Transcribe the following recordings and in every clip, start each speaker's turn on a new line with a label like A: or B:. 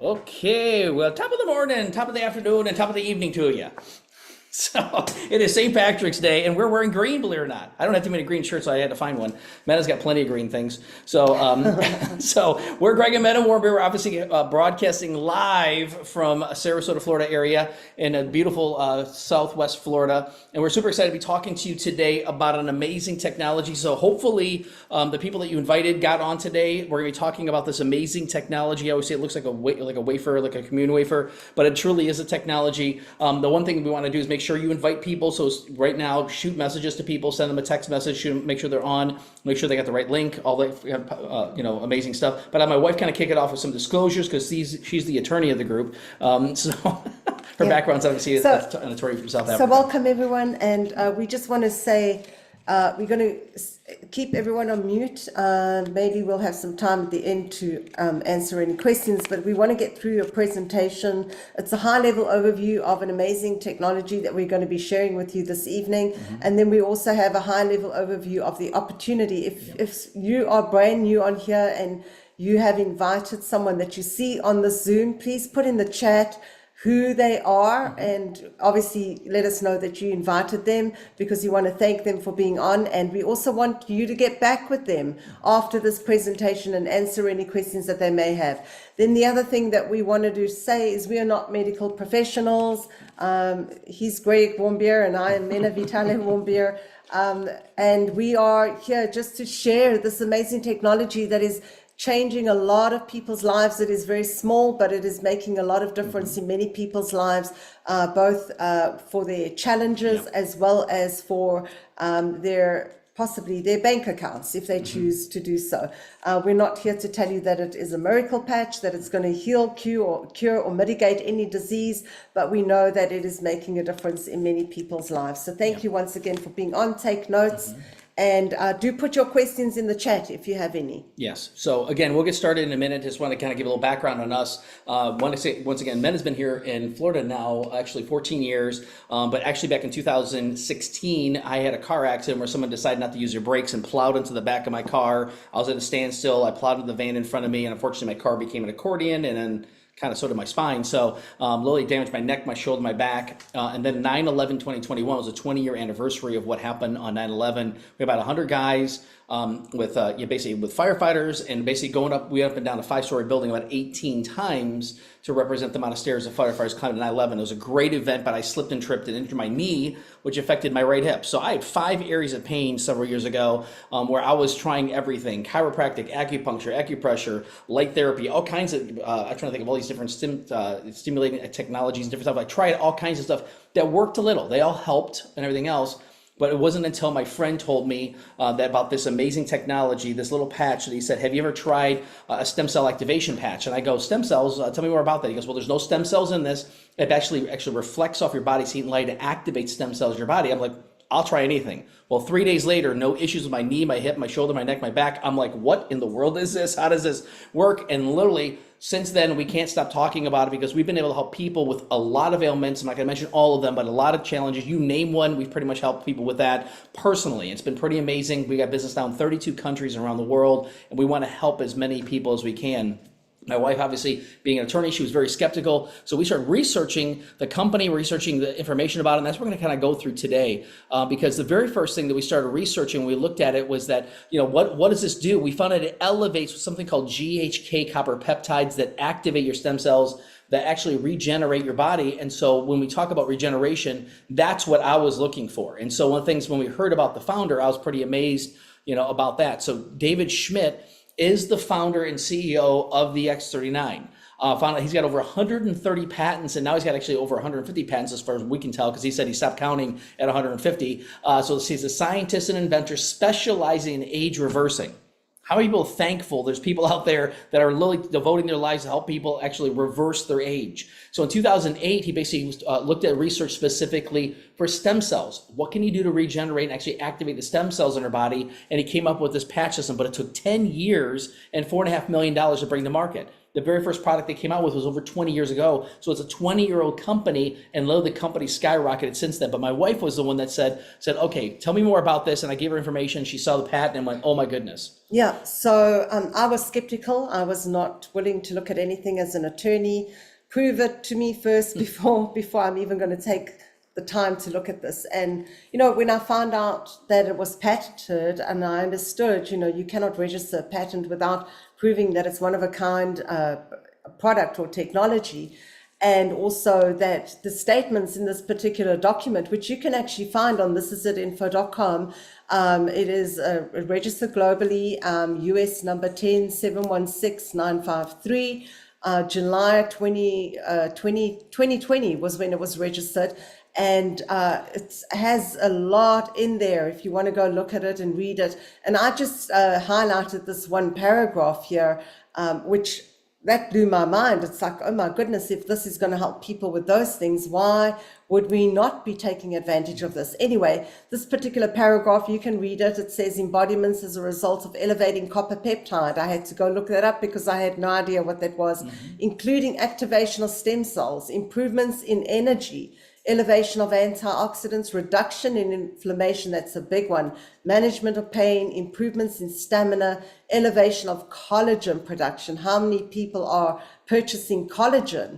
A: Okay, well, top of the morning, top of the afternoon, and top of the evening to you. So it is St. Patrick's Day, and we're wearing green, believe it or not. I don't have too many green shirts, so I had to find one. Metta's got plenty of green things. So, so we're Greg and Metta Warmbier. We're obviously broadcasting live from Sarasota, Florida area in a beautiful Southwest Florida, and we're super excited to be talking to you today about an amazing technology. So hopefully, the people that you invited got on today. We're going to be talking about this amazing technology. I always say it looks like a wafer, like a commune wafer, but it truly is a technology. The one thing we want to do is make sure you invite people. So right now, shoot messages to people, send them a text message, make sure they're on, make sure they got the right link, all that amazing stuff. But I had my wife kind of kick it off with some disclosures because she's the attorney of the group. So her background's obviously an attorney from South Africa.
B: So welcome everyone, and we just want to say we're going to keep everyone on mute. Maybe we'll have some time at the end to answer any questions, but we want to get through your presentation. It's a high-level overview of an amazing technology that we're going to be sharing with you this evening. And then we also have a high-level overview of the opportunity. If you are brand new on here and you have invited someone that you see on the Zoom, please put in the chat who they are, and obviously let us know that you invited them, because we want to thank them for being on, and we also want you to get back with them after this presentation and answer any questions that they may have. Then the other thing that we wanted to say is we are not medical professionals. He's Greg Warmbier and I am Mena Vitale Warmbier, and we are here just to share this amazing technology that is changing a lot of people's lives. It is very small, but it is making a lot of difference in many people's lives, both for their challenges as well as for possibly their bank accounts, if they choose to do so. We're not here to tell you that it is a miracle patch, that it's going to heal, cure or mitigate any disease, but we know that it is making a difference in many people's lives. So thank you once again for being on. Take notes. And do put your questions in the chat if you have any.
A: Yes. So again, we'll get started in a minute. Just want to kind of give a little background on us. Want to say once again, Meta's been here in Florida now, actually 14 years. But actually back in 2016, I had a car accident where someone decided not to use their brakes and plowed into the back of my car. I was at a standstill. I plowed into the van in front of me, and unfortunately, my car became an accordion, and then kind of so did my spine. So literally damaged my neck, my shoulder, my back. And then 9/11/2021 was a 20-year anniversary of what happened on 9/11. We had about 100 guys with basically with firefighters, and basically we went up and down a 5-story building about 18 times to represent the amount of stairs the firefighters climbed at 9/11. It was a great event, but I slipped and tripped and injured my knee, which affected my right hip. So I had 5 areas of pain several years ago where I was trying everything: chiropractic, acupuncture, acupressure, light therapy, all kinds of, I'm trying to think of all these different stimulating technologies and different stuff. I tried all kinds of stuff that worked a little. They all helped and everything else. But it wasn't until my friend told me that about this amazing technology, this little patch, that he said, have you ever tried a stem cell activation patch? And I go, stem cells? Tell me more about that. He goes, well, there's no stem cells in this. It actually reflects off your body's heat and light and activates stem cells in your body. I'm like, I'll try anything. Well, 3 days later, no issues with my knee, my hip, my shoulder, my neck, my back. I'm like, what in the world is this? How does this work? And literally, since then, we can't stop talking about it because we've been able to help people with a lot of ailments. I'm not going to mention all of them, but a lot of challenges. You name one, we've pretty much helped people with that personally. It's been pretty amazing. We got business now in 32 countries around the world, and we want to help as many people as we can. My wife, obviously, being an attorney, she was very skeptical. So we started researching the company, researching the information about it, and that's what we're going to kind of go through today. Because the very first thing that we started researching when we looked at it was that, what does this do? We found out it elevates something called GHK copper peptides that activate your stem cells, that actually regenerate your body. And so when we talk about regeneration, that's what I was looking for. And so one of the things when we heard about the founder, I was pretty amazed, about that. So David Schmidt is the founder and CEO of the X39. Found out he's got over 130 patents, and now he's got actually over 150 patents as far as we can tell, because he said he stopped counting at 150. So he's a scientist and inventor specializing in age reversing. How many people are thankful there's people out there that are literally devoting their lives to help people actually reverse their age? So in 2008, he basically looked at research specifically for stem cells. What can you do to regenerate and actually activate the stem cells in our body? And he came up with this patch system, but it took 10 years and $4.5 million to bring to market. The very first product they came out with was over 20 years ago. So it's a 20-year-old company, and lo, the company skyrocketed since then. But my wife was the one that said, okay, tell me more about this. And I gave her information. She saw the patent and went, oh my goodness.
B: Yeah, so I was skeptical. I was not willing to look at anything as an attorney. Prove it to me first before I'm even going to take the time to look at this. And, when I found out that it was patented, and I understood, you cannot register a patent without proving that it's one of a kind product or technology. And also that the statements in this particular document, which you can actually find on thisisit.info.com, it is registered globally, US number 10716-953. July 2020 was when it was registered. And it has a lot in there if you want to go look at it and read it. And I just highlighted this one paragraph here, which that blew my mind. It's like, oh my goodness, if this is going to help people with those things, why would we not be taking advantage of this? Anyway, this particular paragraph, you can read it. It says embodiments as a result of elevating copper peptide. I had to go look that up because I had no idea what that was, including activation of stem cells, improvements in energy, elevation of antioxidants, reduction in inflammation, that's a big one, management of pain, improvements in stamina, elevation of collagen production. How many people are purchasing collagen?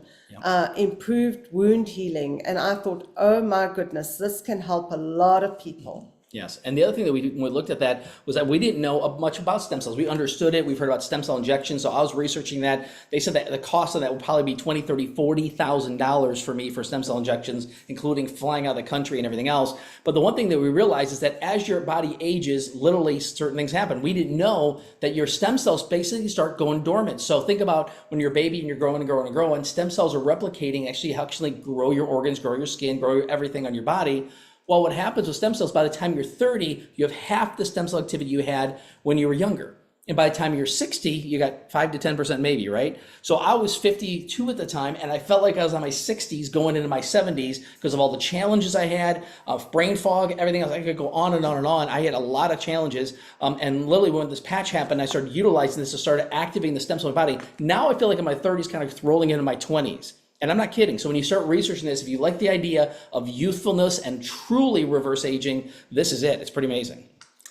B: Improved wound healing. And I thought, oh my goodness, this can help a lot of people.
A: Yes, and the other thing that when we looked at that was that we didn't know much about stem cells. We understood it. We've heard about stem cell injections, so I was researching that. They said that the cost of that would probably be $20,000, $30,000, $40,000 for me for stem cell injections, including flying out of the country and everything else. But the one thing that we realized is that as your body ages, literally certain things happen. We didn't know that your stem cells basically start going dormant. So think about when you're a baby and you're growing and growing and growing, stem cells are replicating, actually grow your organs, grow your skin, grow everything on your body. Well, what happens with stem cells, by the time you're 30, you have half the stem cell activity you had when you were younger. And by the time you're 60, you got 5 to 10% maybe, right? So I was 52 at the time, and I felt like I was on my 60s going into my 70s because of all the challenges I had, brain fog, everything else. I could go on and on and on. I had a lot of challenges. And literally when this patch happened, I started utilizing this to start activating the stem cell in my body. Now I feel like in my 30s, kind of rolling into my 20s. And I'm not kidding. So when you start researching this, if you like the idea of youthfulness and truly reverse aging, this is it. It's pretty amazing.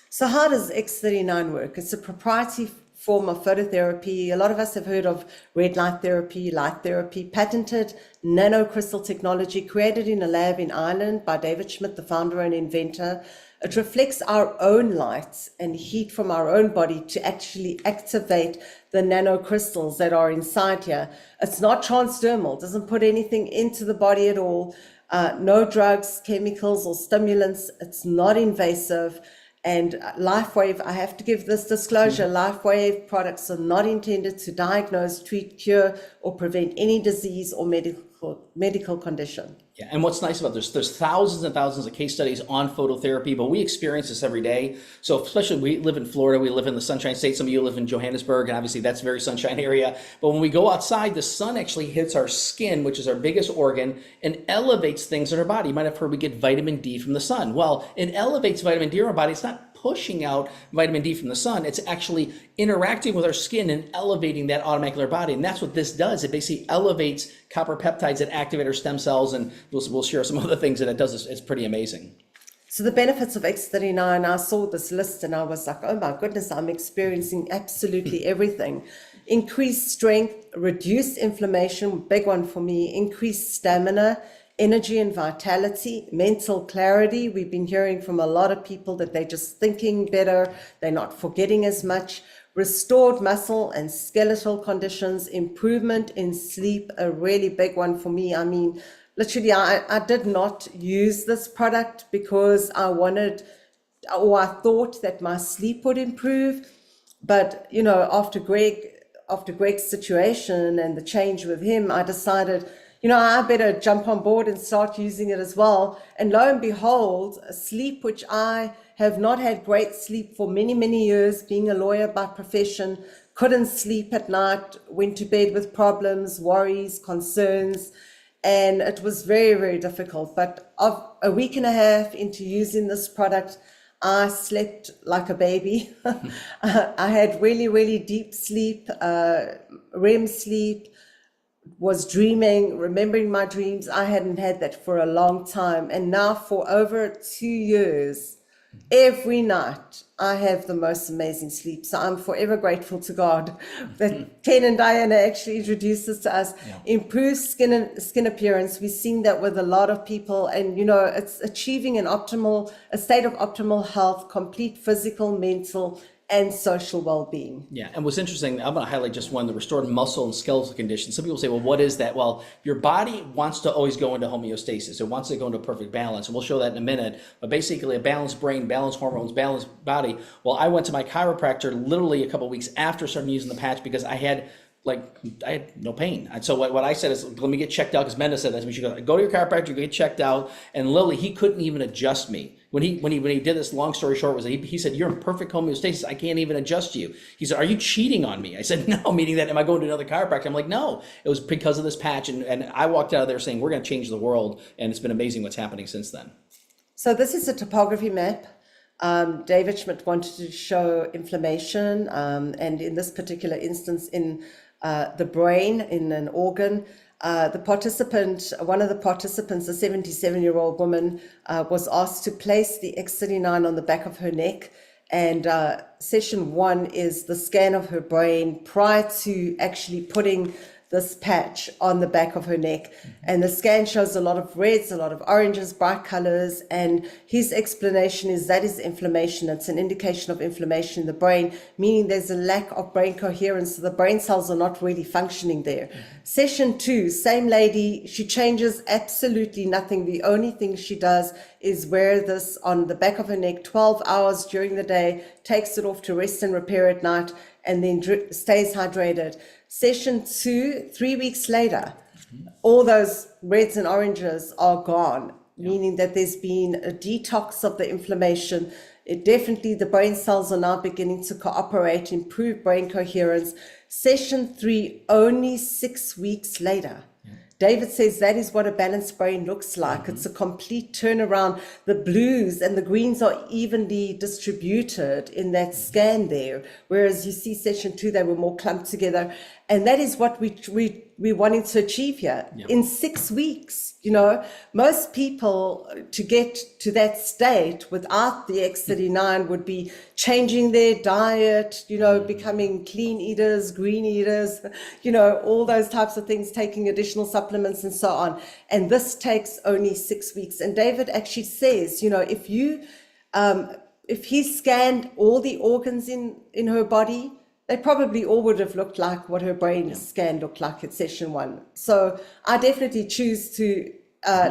B: So how does X39 work? It's a proprietary form of phototherapy. A lot of us have heard of red light therapy, patented nanocrystal technology created in a lab in Ireland by David Schmidt, the founder and inventor. It reflects our own light and heat from our own body to actually activate the nanocrystals that are inside here. It's not transdermal, doesn't put anything into the body at all. No drugs, chemicals, or stimulants. It's not invasive. And LifeWave, I have to give this disclosure, LifeWave products are not intended to diagnose, treat, cure, or prevent any disease or medical condition.
A: Yeah, and what's nice about this, there's thousands and thousands of case studies on phototherapy, but we experience this every day. So especially we live in Florida, we live in the Sunshine State. Some of you live in Johannesburg, and obviously that's a very sunshine area. But when we go outside, the sun actually hits our skin, which is our biggest organ, and elevates things in our body. You might have heard we get vitamin D from the sun. Well, it elevates vitamin D in our body. It's not pushing out vitamin D from the sun. It's actually interacting with our skin and elevating that automatically in our body. And that's what this does. It basically elevates copper peptides that activate our stem cells. And we'll share some other things that it does. It's pretty amazing.
B: So the benefits of X39, I saw this list and I was like, oh my goodness, I'm experiencing absolutely everything. Increased strength, reduced inflammation, big one for me, increased stamina, energy and vitality, mental clarity. We've been hearing from a lot of people that they're just thinking better, they're not forgetting as much. Restored muscle and skeletal conditions, improvement in sleep, a really big one for me. I mean, literally, I did not use this product because I wanted, or I thought that my sleep would improve. But, you know, after Greg's situation and the change with him, I decided, you know, I better jump on board and start using it as well. And lo and behold, sleep, which I have not had great sleep for many, many years, being a lawyer by profession, couldn't sleep at night, went to bed with problems, worries, concerns, and it was very, very difficult. But of a week and a half into using this product, I slept like a baby. I had really, really deep sleep, REM sleep, was dreaming, remembering my dreams. I hadn't had that for a long time. And now for over 2 years, every night, I have the most amazing sleep. So I'm forever grateful to God that Ken and Diana actually introduced this to us. Improved skin appearance. We've seen that with a lot of people, and it's achieving a state of optimal health, complete physical, mental, and social well-being.
A: Yeah, and what's interesting, I'm going to highlight just one, the restored muscle and skeletal condition. Some people say, well, what is that? Well, your body wants to always go into homeostasis. It wants to go into perfect balance, and we'll show that in a minute. But basically, a balanced brain, balanced hormones, balanced body. Well, I went to my chiropractor literally a couple of weeks after starting using the patch because I had no pain. And so what I said is, let me get checked out, because Menda said that. We should go to your chiropractor, get checked out. And literally, he couldn't even adjust me. When he did this, long story short, was he said, you're in perfect homeostasis. I can't even adjust you. He said, are you cheating on me? I said, no, meaning that, am I going to another chiropractor? I'm like, no, it was because of this patch. And I walked out of there saying, we're going to change the world. And it's been amazing what's happening since then.
B: So this is a topography map. David Schmidt wanted to show inflammation, and in this particular instance, in the brain, in an organ. One of the participants, a 77-year-old woman, was asked to place the X39 on the back of her neck. And session 1 is the scan of her brain prior to actually putting this patch on the back of her neck. And the scan shows a lot of reds, a lot of oranges, bright colors. And his explanation is that is inflammation. It's an indication of inflammation in the brain, meaning there's a lack of brain coherence. So the brain cells are not really functioning there. Session 2, same lady, she changes absolutely nothing. The only thing she does is wear this on the back of her neck 12 hours during the day, takes it off to rest and repair at night, and then stays hydrated. Session 2, 3 weeks later, all those reds and oranges are gone, meaning that there's been a detox of the inflammation. The brain cells are now beginning to cooperate, improve brain coherence. Session 3, only 6 weeks later. David says that is what a balanced brain looks like. It's a complete turnaround. The blues and the greens are evenly distributed in that scan there, whereas you see session 2, they were more clumped together. And that is what we're wanting to achieve here. In 6 weeks. Most people, to get to that state without the X39, would be changing their diet, becoming clean eaters, green eaters, all those types of things, taking additional supplements and so on. And this takes only 6 weeks. And David actually says, if he scanned all the organs in her body, they probably all would have looked like what her brain scan looked like at session 1. So I definitely choose to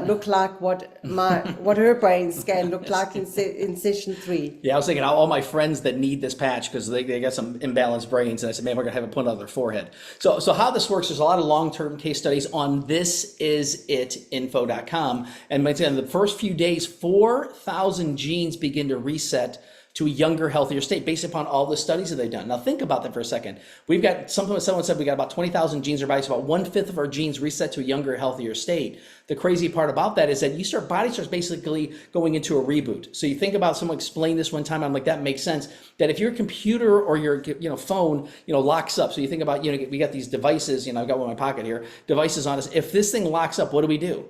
B: look like what her brain scan looked like in session 3.
A: Yeah, I was thinking all my friends that need this patch because they got some imbalanced brains, and I said, man, we're gonna have it put on their forehead. So how this works, there's a lot of long-term case studies on thisisit.info.com, and in the first few days, 4,000 genes begin to reset to a younger, healthier state based upon all the studies that they've done. Now think about that for a second. We've got someone said we got about 20,000 genes in our bodies, about 1/5 of our genes reset to a younger, healthier state. The crazy part about that is that body starts basically going into a reboot. So you think about, someone explained this one time, I'm like, that makes sense, that if your computer or your phone locks up, so you think about, we got these devices, I've got one in my pocket here, devices on us. If this thing locks up, what do?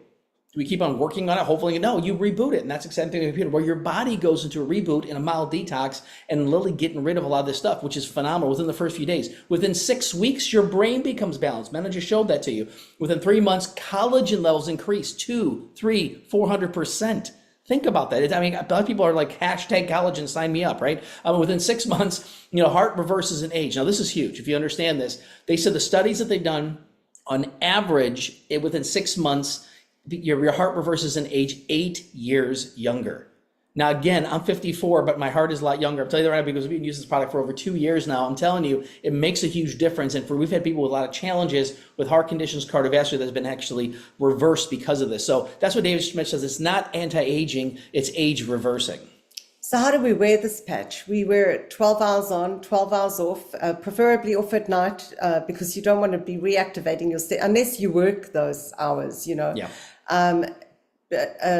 A: Do we keep on working on it? Hopefully, no, you reboot it. And that's exactly the computer, where your body goes into a reboot in a mild detox and literally getting rid of a lot of this stuff, which is phenomenal within the first few days. Within 6 weeks, your brain becomes balanced. Mena just showed that to you. Within 3 months, collagen levels increase 200, 300, 400%. Think about that. A lot of people are like, #collagen, sign me up, right? Within 6 months, heart reverses in age. Now, this is huge. If you understand this, they said the studies that they've done, on average, within 6 months, your heart reverses in age 8 years younger. Now, again, I'm 54, but my heart is a lot younger. I'm telling you that right now, because we've been using this product for over 2 years now. I'm telling you, it makes a huge difference. And we've had people with a lot of challenges with heart conditions, cardiovascular, that's been actually reversed because of this. So that's what David Schmidt says. It's not anti-aging, it's age reversing.
B: So how do we wear this patch? We wear it 12 hours on, 12 hours off, preferably off at night, because you don't want to be reactivating your state unless you work those hours,
A: Yeah.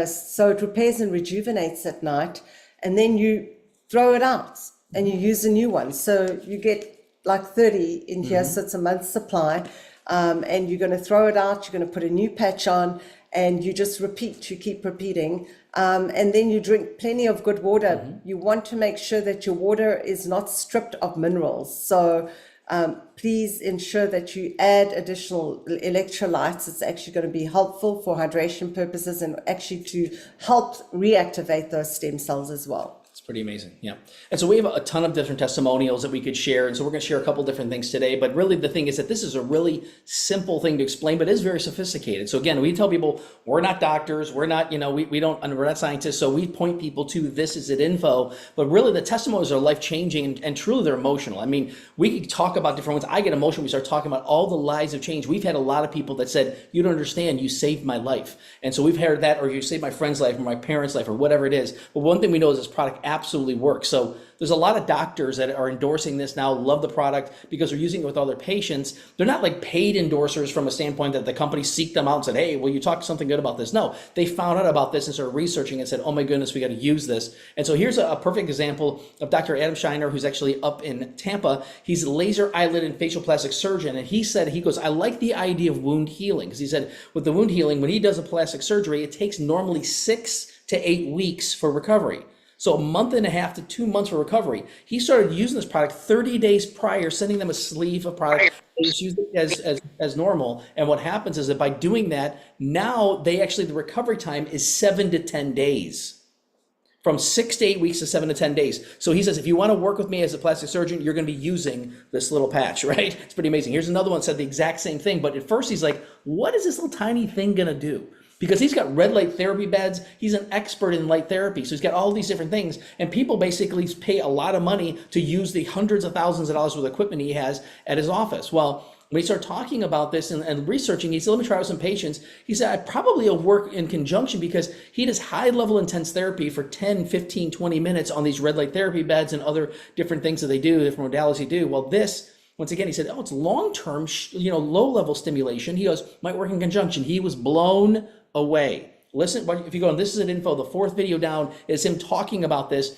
B: So it repairs and rejuvenates at night. and then you throw it out and you use a new one. So you get like 30 in here, so it's a month's supply. And you're going to throw it out, you're going to put a new patch on, and you just repeat, you keep repeating. And then you drink plenty of good water. You want to make sure that your water is not stripped of minerals. So please ensure that you add additional electrolytes. It's actually going to be helpful for hydration purposes and actually to help reactivate those stem cells as well.
A: It's pretty amazing, yeah. And so we have a ton of different testimonials that we could share, and so we're going to share a couple different things today, but really the thing is that this is a really simple thing to explain, but it is very sophisticated. So again, we tell people, we're not doctors, we're not, we're not scientists, so we point people to this is it info, but really the testimonials are life-changing and truly they're emotional. I mean, we could talk about different ones. I get emotional when we start talking about all the lives of change. We've had a lot of people that said, you don't understand, you saved my life. And so we've heard that, or you saved my friend's life or my parents' life or whatever it is. But one thing we know is this product absolutely works. So there's a lot of doctors that are endorsing this now, love the product because they're using it with all their patients. They're not like paid endorsers from a standpoint that the company seeked them out and said, hey, will you talk something good about this? No, they found out about this and started researching and said, oh my goodness, we got to use this. And so here's a perfect example of Dr. Adam Shiner, who's actually up in Tampa. He's a laser eyelid and facial plastic surgeon. And he said, he goes, I like the idea of wound healing. Because he said with the wound healing, when he does a plastic surgery, it takes normally 6 to 8 weeks for recovery. So a month and a half to 2 months for recovery. He started using this product 30 days prior, sending them a sleeve of product. They just used it as normal. And what happens is that by doing that, now the recovery time is 7 to 10 days. From 6 to 8 weeks to 7 to 10 days. So he says, if you want to work with me as a plastic surgeon, you're going to be using this little patch, right? It's pretty amazing. Here's another one that said the exact same thing. But at first he's like, what is this little tiny thing going to do? Because he's got red light therapy beds. He's an expert in light therapy. So he's got all these different things. And people basically pay a lot of money to use the hundreds of thousands of dollars worth of equipment he has at his office. Well, when he started talking about this and researching, he said, let me try with some patients. He said, I probably will work in conjunction because he does high level intense therapy for 10, 15, 20 minutes on these red light therapy beds and other different things that they do, different modalities they do. Well, this, once again, he said, oh, it's long-term, low level stimulation. He goes, might work in conjunction. He was blown away. Listen, if you go on, this is an info, the fourth video down is him talking about this,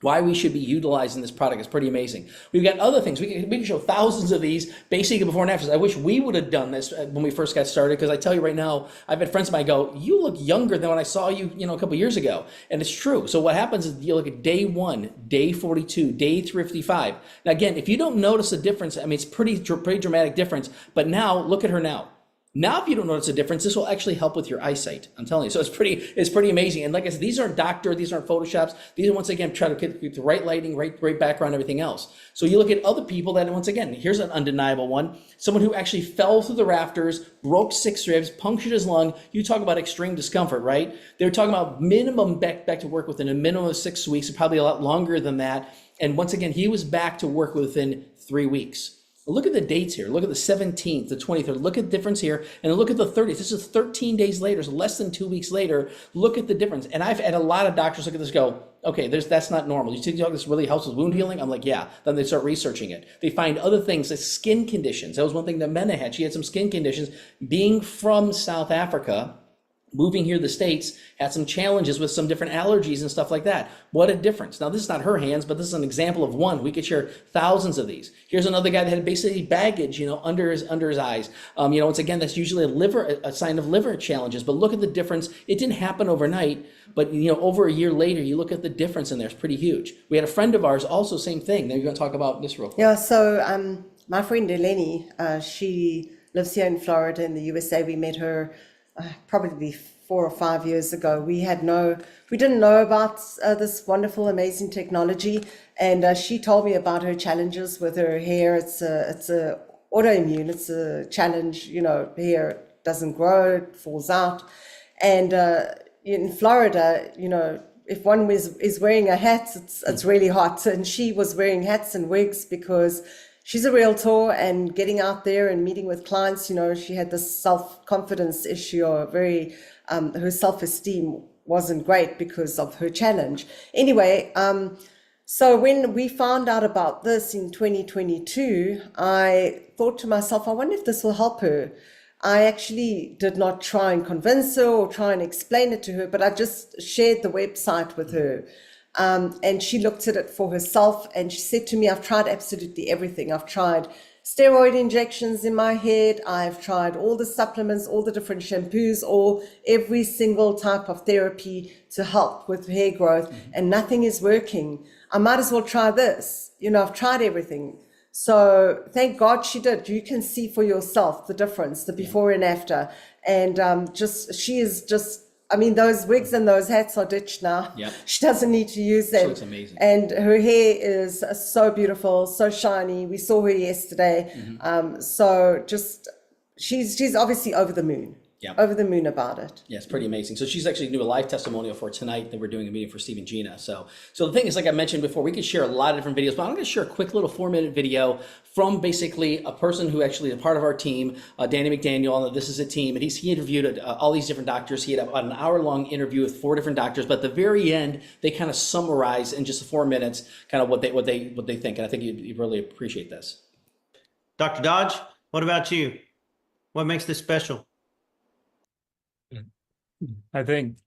A: why we should be utilizing this product. Is pretty amazing. We've got other things. We can show thousands of these, basically before and afters. I wish we would have done this when we first got started, because I tell you right now, I've had friends of mine go, you look younger than when I saw you, a couple years ago. And it's true. So what happens is you look at day 1, day 42, day 355. Now, again, if you don't notice a difference, I mean, it's pretty dramatic difference, but now look at her now. Now, if you don't notice a difference, this will actually help with your eyesight. I'm telling you. So it's pretty amazing. And like I said, these aren't doctor, these aren't Photoshops. These are, once again, try to get the right lighting, right background, everything else. So you look at other people that, once again, here's an undeniable one. Someone who actually fell through the rafters, broke 6 ribs, punctured his lung. You talk about extreme discomfort, right? They're talking about minimum back to work within a minimum of 6 weeks, probably a lot longer than that. And once again, he was back to work within 3 weeks. Look at the dates here. Look at the 17th, the 23rd. Look at the difference here. And look at the 30th. This is 13 days later, so less than 2 weeks later. Look at the difference. And I've had a lot of doctors look at this and go, okay, that's not normal. You think this really helps with wound healing? I'm like, yeah. Then they start researching it. They find other things like skin conditions. That was one thing that Mena had. She had some skin conditions. Being from South Africa, moving here to the States, had some challenges with some different allergies and stuff like that. What a difference. Now, this is not her hands, but this is an example of one. We could share thousands of these. Here's another guy that had basically baggage, under his eyes. Once again, that's usually a sign of liver challenges. But look at the difference. It didn't happen overnight, but over a year later, you look at the difference in there. It's pretty huge. We had a friend of ours, also same thing. Now you're going to talk about this real quick.
B: Yeah. So my friend Eleni, she lives here in Florida in the USA. We met her probably 4 or 5 years ago. We didn't know about this wonderful, amazing technology, and she told me about her challenges with her hair. It's a autoimmune. It's a challenge. Hair doesn't grow, it falls out, and in Florida, if one is wearing a hat, it's really hot, and she was wearing hats and wigs because she's a realtor and getting out there and meeting with clients. She had this self-confidence issue, or her self-esteem wasn't great because of her challenge. Anyway, so when we found out about this in 2022, I thought to myself, I wonder if this will help her. I actually did not try and convince her or try and explain it to her, but I just shared the website with her. And she looked at it for herself and she said to me, I've tried absolutely everything. I've tried steroid injections in my head. I've tried all the supplements, all the different shampoos, or every single type of therapy to help with hair growth, and nothing is working. I might as well try this. I've tried everything. So thank God she did. You can see for yourself the difference, the before and after. And she is just, I mean, those wigs and those hats are ditched now.
A: Yep.
B: She doesn't need to use them.
A: She looks amazing.
B: And her hair is so beautiful, so shiny. We saw her yesterday. So just, she's obviously over the moon.
A: Yep.
B: Over the moon about it.
A: Yeah, it's pretty amazing. So she's actually doing a live testimonial for tonight that we're doing a meeting for Steve and Gina. So the thing is, like I mentioned before, we could share a lot of different videos, but I'm going to share a quick little 4-minute video from basically a person who actually is a part of our team, Danny McDaniel. This is a team, and he interviewed all these different doctors. He had about an hour-long interview with 4 different doctors, but at the very end, they kind of summarize in just 4 minutes kind of what they think, and I think you'd really appreciate this.
C: Dr. Dodge, what about you? What makes this special?
D: I think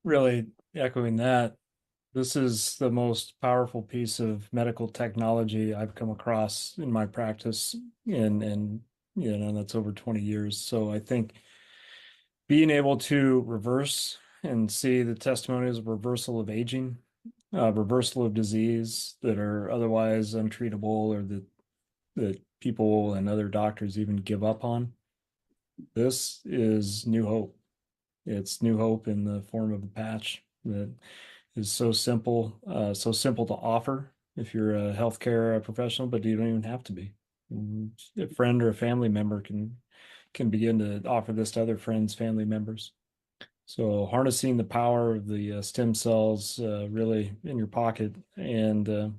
D: really echoing that, this is the most powerful piece of medical technology I've come across in my practice, and that's over 20 years. So I think being able to reverse and see the testimonies of reversal of aging, reversal of disease that are otherwise untreatable, or that people and other doctors even give up on, this is new hope. It's new hope in the form of a patch that is so simple to offer if you're a healthcare professional, but you don't even have to be. A friend or a family member can begin to offer this to other friends, family members. So harnessing the power of the stem cells really in your pocket and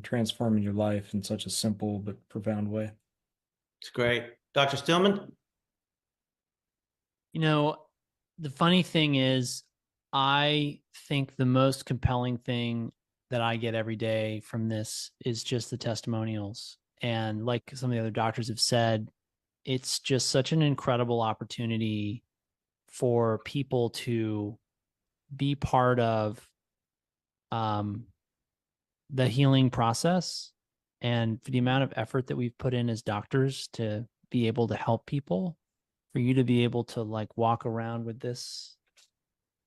D: transforming your life in such a simple but profound way.
C: It's great. Dr. Stillman?
E: The funny thing is, I think the most compelling thing that I get every day from this is just the testimonials. And like some of the other doctors have said, it's just such an incredible opportunity for people to be part of the healing process, and for the amount of effort that we've put in as doctors to be able to help people. For you to be able to like walk around with this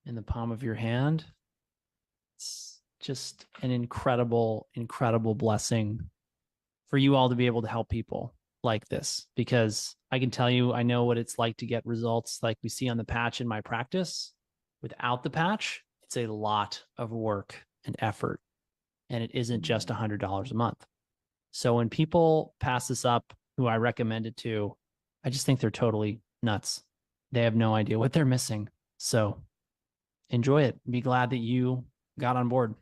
E: in the palm of your hand, it's just an incredible, incredible blessing for you all to be able to help people like this. Because I can tell you, I know what it's like to get results like we see on the patch in my practice. Without the patch, it's a lot of work and effort, and it isn't just $100 a month. So when people pass this up, who I recommend it to, I just think they're totally nuts. They have no idea what they're missing. So enjoy it. Be glad that you got on board.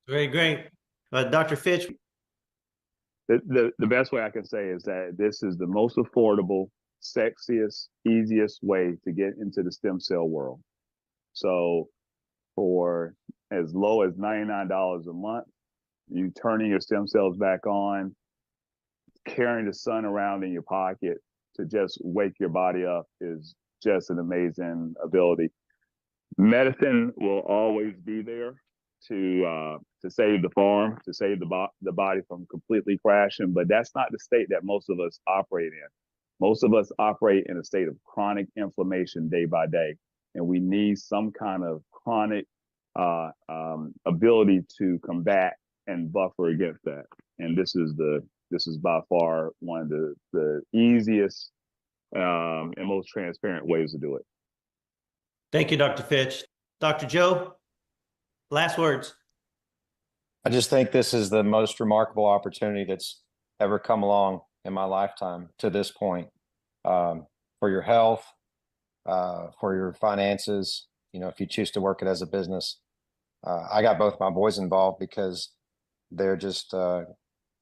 C: Very great. Dr. Fitch?
F: The best way I can say is that this is the most affordable, sexiest, easiest way to get into the stem cell world. So for as low as $99 a month, you turning your stem cells back on, carrying the sun around in your pocket to just wake your body up is just an amazing ability. Medicine will always be there to save the farm, to save the body from completely crashing, but that's not the state that most of us operate in. Most of us operate in a state of chronic inflammation day by day, and we need some kind of chronic ability to combat and buffer against that. And this is by far one of the easiest and most transparent ways to do it.
C: Thank you, Dr. Fitch. Dr. Joe, last words.
G: I just think this is the most remarkable opportunity that's ever come along in my lifetime to this point, for your health, for your finances. If you choose to work it as a business. I got both my boys involved because they're just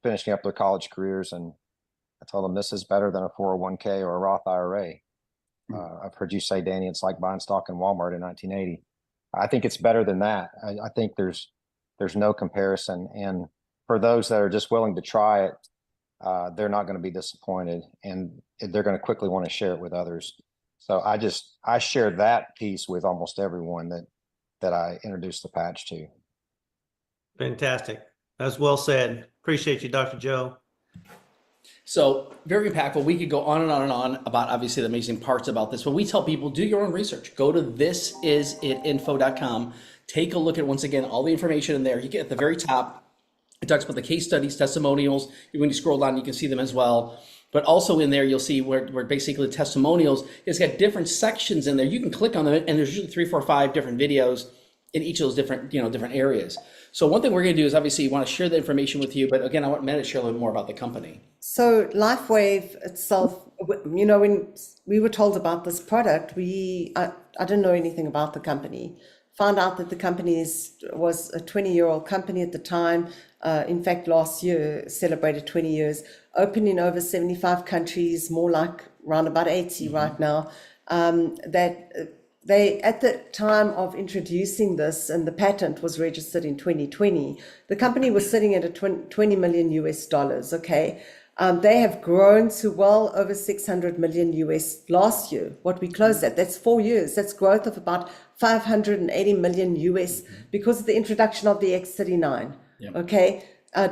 G: finishing up their college careers, and I told them this is better than a 401k or a Roth IRA. I've heard you say, Danny, it's like buying stock in Walmart in 1980. I think it's better than that. I think there's no comparison. And for those that are just willing to try it, they're not going to be disappointed, and they're going to quickly want to share it with others. So I share that piece with almost everyone, that that I introduced the patch to.
C: Fantastic. That's well said. Appreciate you, Dr. Joe.
A: So very impactful. We could go on and on and on about obviously the amazing parts about this, but we tell people do your own research. Go to thisisitinfo.com. Take a look at, once again, all the information in there. You get at the very top. It talks about the case studies, testimonials. When you scroll down, you can see them as well. But also in there, you'll see where basically the testimonials, it's got different sections in there. You can click on them, and there's usually 3, 4, 5 different videos in each of those different areas. So one thing we're going to do is obviously want to share the information with you. But again, I want Matt to share a little more about the company.
B: So LifeWave itself, when we were told about this product, I didn't know anything about the company. Found out that the company was a 20-year-old company at the time. In fact, last year celebrated 20 years, opened in over 75 countries, more like around about 80 right now. They, at the time of introducing this, and the patent was registered in 2020, the company was sitting at a 20 million US dollars, okay? They have grown to well over 600 million US last year, what we closed at. That's 4 years. That's growth of about 580 million US because of the introduction of the X39, okay?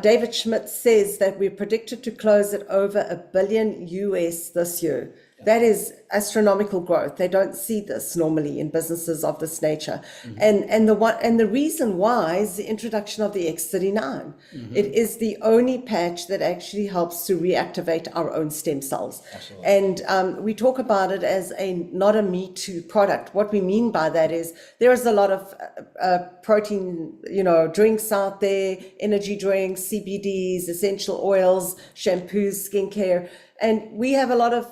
B: David Schmidt says that we're predicted to close at over $1 billion US this year. That is astronomical growth. They don't see this normally in businesses of this nature. And the reason why is the introduction of the X39. It is the only patch that actually helps to reactivate our own stem cells. Absolutely. And we talk about it as not a me too product. What we mean by that is there is a lot of protein, drinks out there, energy drinks, CBDs, essential oils, shampoos, skincare. And we have a lot of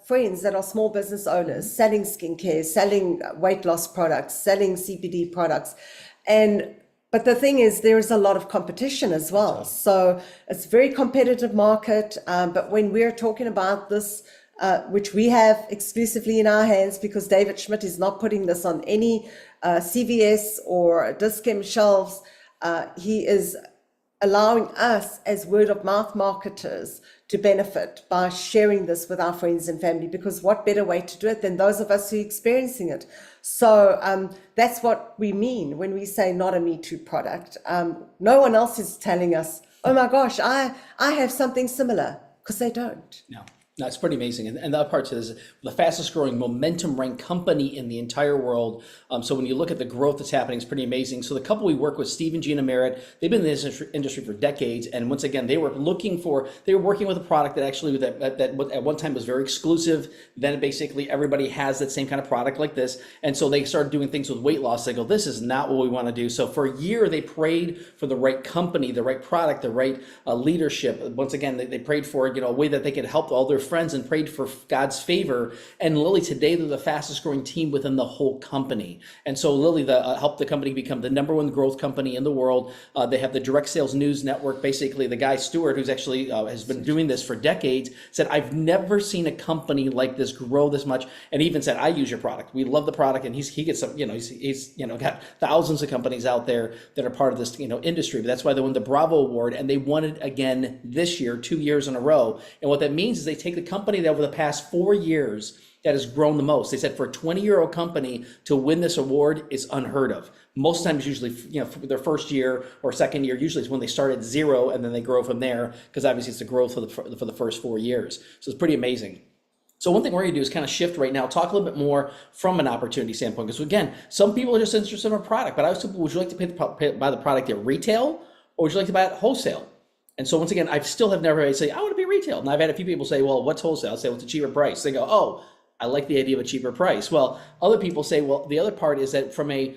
B: friends that are small business owners selling skincare, selling weight loss products, selling CBD products. But the thing is, there is a lot of competition as well. So it's a very competitive market. But when we're talking about this, which we have exclusively in our hands, because David Schmidt is not putting this on any CVS or Dis-Chem shelves, he is allowing us as word of mouth marketers to benefit by sharing this with our friends and family, because what better way to do it than those of us who are experiencing it? So that's what we mean when we say not a Me Too product. No one else is telling us, oh my gosh, I have something similar, because they don't.
A: No, it's pretty amazing. And the other part is the fastest growing momentum ranked company in the entire world. So when you look at the growth that's happening, it's pretty amazing. So the couple we work with, Steve and Gina Merritt, they've been in this industry for decades. And once again, they were working with a product that actually that at one time was very exclusive. Then basically everybody has that same kind of product like this. And so they started doing things with weight loss. They go, this is not what we want to do. So for a year, they prayed for the right company, the right product, the right leadership. Once again, they prayed for a way that they could help all their friends and prayed for God's favor. And Lily, today they're the fastest growing team within the whole company. And so Lily helped the company become the #1 growth company in the world. They have the direct sales news network. Basically, the guy Stewart, who's actually has been doing this for decades, said, I've never seen a company like this grow this much. And he even said, I use your product. We love the product. And he gets some, he's got thousands of companies out there that are part of this industry. But that's why they won the Bravo Award, and they won it again this year, 2 years in a row. And what that means is they take the company that over the past 4 years that has grown the most. They said for a 20-year-old company to win this award is unheard of. Most times, usually, for their first year or second year, usually is when they start at zero and then they grow from there, because obviously it's the growth for the first 4 years. So it's pretty amazing. So one thing we're going to do is kind of shift right now, talk a little bit more from an opportunity standpoint. Because again, some people are just interested in a product, but I was thinking, would you like to buy the product at retail, or would you like to buy it wholesale? And so once again, I still have never say, I want to be retail. And I've had a few people say, well, what's wholesale? I say, well, it's a cheaper price. They go, oh, I like the idea of a cheaper price. Well, other people say, well, the other part is that from a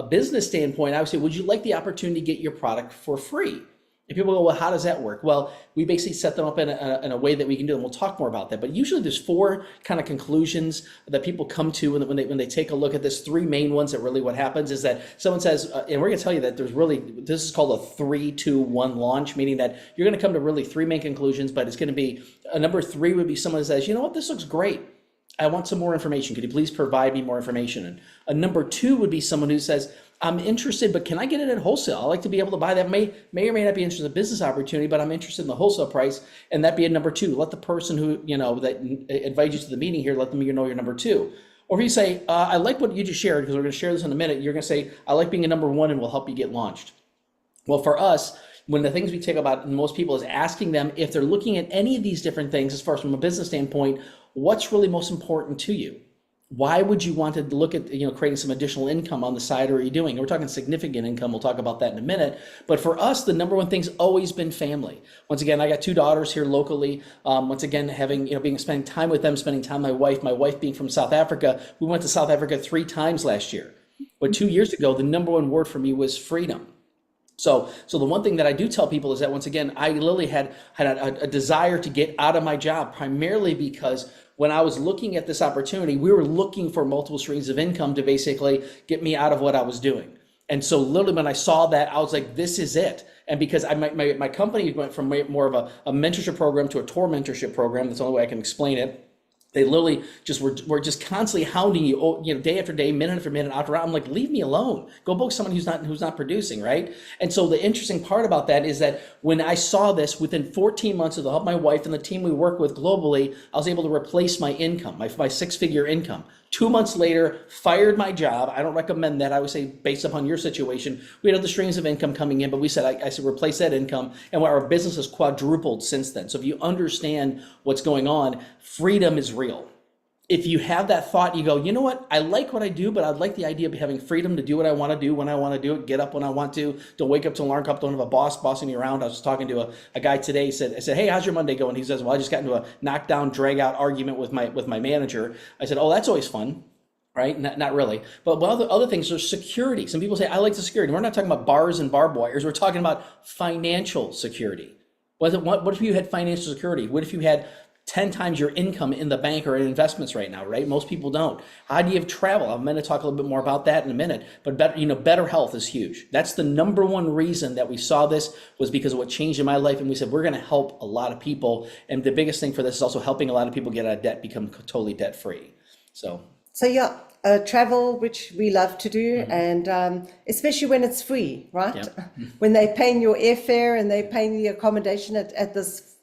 A: business standpoint, I would say, would you like the opportunity to get your product for free? And people go, well, how does that work? Well, we basically set them up in a way that we can do, and we'll talk more about that. But usually there's 4 kind of conclusions that people come to when they take a look at this. 3 main ones that really what happens is that someone says, and we're going to tell you that this is called a 3-2-1 launch, meaning that you're going to come to really 3 main conclusions, but it's going to be number 3 would be someone that says, you know what, this looks great. I want some more information. Could you please provide me more information? And a number 2 would be someone who says, I'm interested, but can I get it at wholesale? I like to be able to buy that. May or may not be interested in the business opportunity, but I'm interested in the wholesale price. And that'd be a number 2. Let the person who, that invites you to the meeting here, let them know you're number 2. Or if you say, I like what you just shared, because we're going to share this in a minute, you're going to say, I like being a number one and will help you get launched. Well, for us, one of the things we take about most people is asking them if they're looking at any of these different things, as far as from a business standpoint, what's really most important to you? Why would you want to look at, creating some additional income on the side, or are you doing? And we're talking significant income. We'll talk about that in a minute. But for us, the number one thing's always been family. Once again, I got 2 daughters here locally. Once again, spending time with them, spending time with my wife being from South Africa. We went to South Africa 3 times last year. But 2 years ago, the number one word for me was freedom. So the one thing that I do tell people is that, once again, I literally had a desire to get out of my job, primarily because when I was looking at this opportunity, we were looking for multiple streams of income to basically get me out of what I was doing. And so literally when I saw that, I was like, this is it. And because my company went from more of a mentorship program to a tour mentorship program, that's the only way I can explain it. They literally just were just constantly hounding you, day after day, minute after minute, after hour. I'm like, leave me alone. Go book someone who's not producing, right? And so the interesting part about that is that when I saw this, within 14 months of the help of my wife and the team we work with globally, I was able to replace my income, my 6-figure income. 2 months later, fired my job. I don't recommend that. I would say, based upon your situation, we had other streams of income coming in, but we said, I said, replace that income. And our business has quadrupled since then. So if you understand what's going on, freedom is real. If you have that thought, you go, you know what? I like what I do, but I'd like the idea of having freedom to do what I want to do when I want to do it, get up when I want to, don't wake up to an alarm clock, don't have a boss bossing me around. I was talking to a guy today. I said, hey, how's your Monday going? He says, well, I just got into a knockdown, drag out argument with my manager. I said, oh, that's always fun. Right? Not really. But other things are security. Some people say, I like the security. We're not talking about bars and barbed wires. We're talking about financial security. What if you had financial security? What if you had 10 times your income in the bank or in investments right now, right? Most people don't. How do you have travel? I'm going to talk a little bit more about that in a minute, but better health is huge. That's the number one reason that we saw this, was because of what changed in my life. And we said, we're going to help a lot of people. And the biggest thing for this is also helping a lot of people get out of debt, become totally debt free. So yeah,
B: travel, which we love to do, and especially when it's free, right? Yep. When they're paying your airfare and they're paying the accommodation at this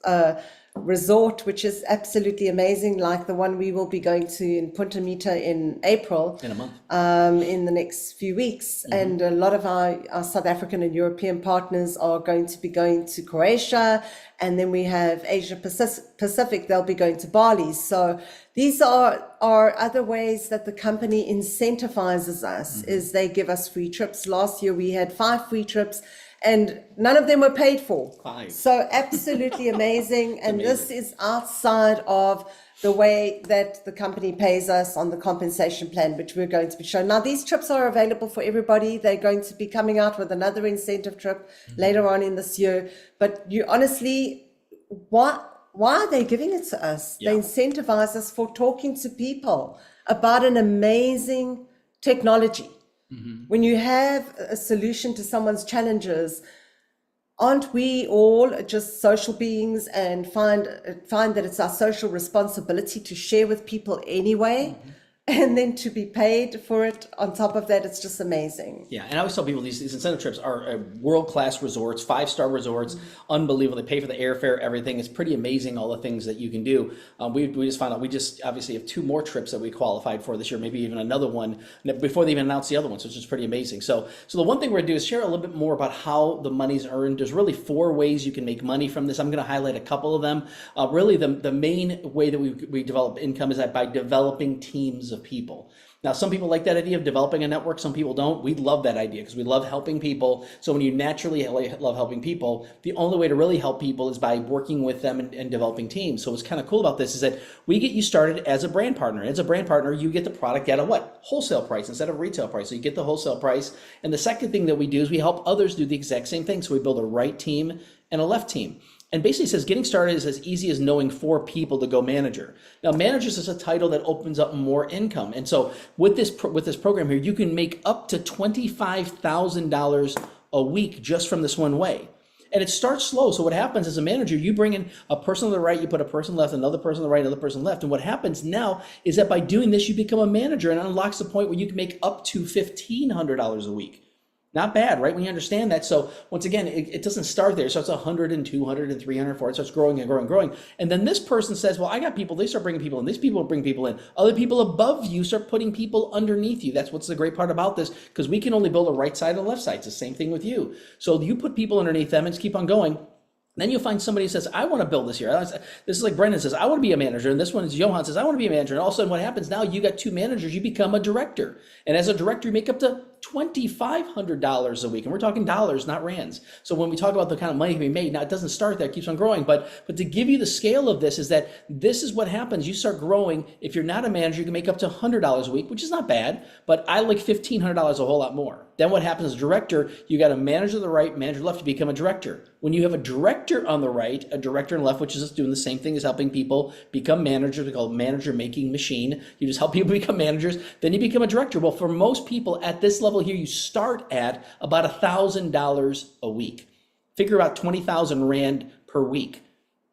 B: resort, which is absolutely amazing, like the one we will be going to in Punta Mita in April,
A: in a month,
B: in the next few weeks. And a lot of our South African and European partners are going to be going to Croatia, and then we have Asia Pacific, they'll be going to Bali. So these are other ways that the company incentivizes us, is they give us free trips. Last year we had 5 free trips, and none of them were paid for.
A: 5.
B: So absolutely amazing. And this is outside of the way that the company pays us on the compensation plan, which we're going to be showing. Now, these trips are available for everybody. They're going to be coming out with another incentive trip later on in this year. But you honestly, why are they giving it to us? Yeah. They incentivize us for talking to people about an amazing technology. When you have a solution to someone's challenges, aren't we all just social beings and find that it's our social responsibility to share with people anyway? And then to be paid for it on top of that, it's just amazing.
A: Yeah, and I always tell people these incentive trips are world-class resorts, 5-star resorts, unbelievable. They pay for the airfare, everything. It's pretty amazing, all the things that you can do. We just found out, we just obviously have 2 more trips that we qualified for this year, maybe even another one before they even announced the other one, so it's just pretty amazing. So the one thing we're gonna do is share a little bit more about how the money's earned. There's really 4 ways you can make money from this. I'm gonna highlight a couple of them. Really, the main way that we develop income is that by developing teams of people. Now, some people like that idea of developing a network. Some people don't. We love that idea because we love helping people. So when you naturally love helping people, the only way to really help people is by working with them and developing teams. So what's kind of cool about this is that we get you started as a brand partner. As a brand partner, you get the product at a what? Wholesale price instead of retail price. So you get the wholesale price. And the second thing that we do is we help others do the exact same thing. So we build a right team and a left team. And basically says getting started is as easy as knowing 4 people to go manager. Now, managers is a title that opens up more income. And so with this program here, you can make up to $25,000 a week just from this one way. And it starts slow. So what happens as a manager, you bring in a person on the right, you put a person left, another person on the right, another person left. And what happens now is that by doing this, you become a manager, and it unlocks the point where you can make up to $1,500 a week. Not bad, right? When you understand that. So once again, it doesn't start there. So it's 100 and 200 and 300, 400. It starts growing and growing and growing. And then this person says, well, I got people. They start bringing people in. These people bring people in. Other people above you start putting people underneath you. That's what's the great part about this, because we can only build a right side and a left side. It's the same thing with you. So you put people underneath them and just keep on going. Then you'll find somebody who says, I want to build this here. This is like Brendan says, I want to be a manager. And this one is Johan says, I want to be a manager. And all of a sudden what happens now, you got two managers, you become a director. And as a director, you make up to $2,500 a week. And we're talking dollars, not rands. So when we talk about the kind of money to be made, now it doesn't start there, it keeps on growing. But to give you the scale of this is that this is what happens. You start growing. If you're not a manager, you can make up to $100 a week, which is not bad. But I like $1,500 a whole lot more. Then what happens as a director, you got a manager to the right, manager to the left, to become a director. When you have a director on the right, a director on the left, which is just doing the same thing as helping people become managers, they call it manager making machine. You just help people become managers, then you become a director. Well, for most people at this level here, you start at about $1,000 a week. Figure out 20,000 Rand per week.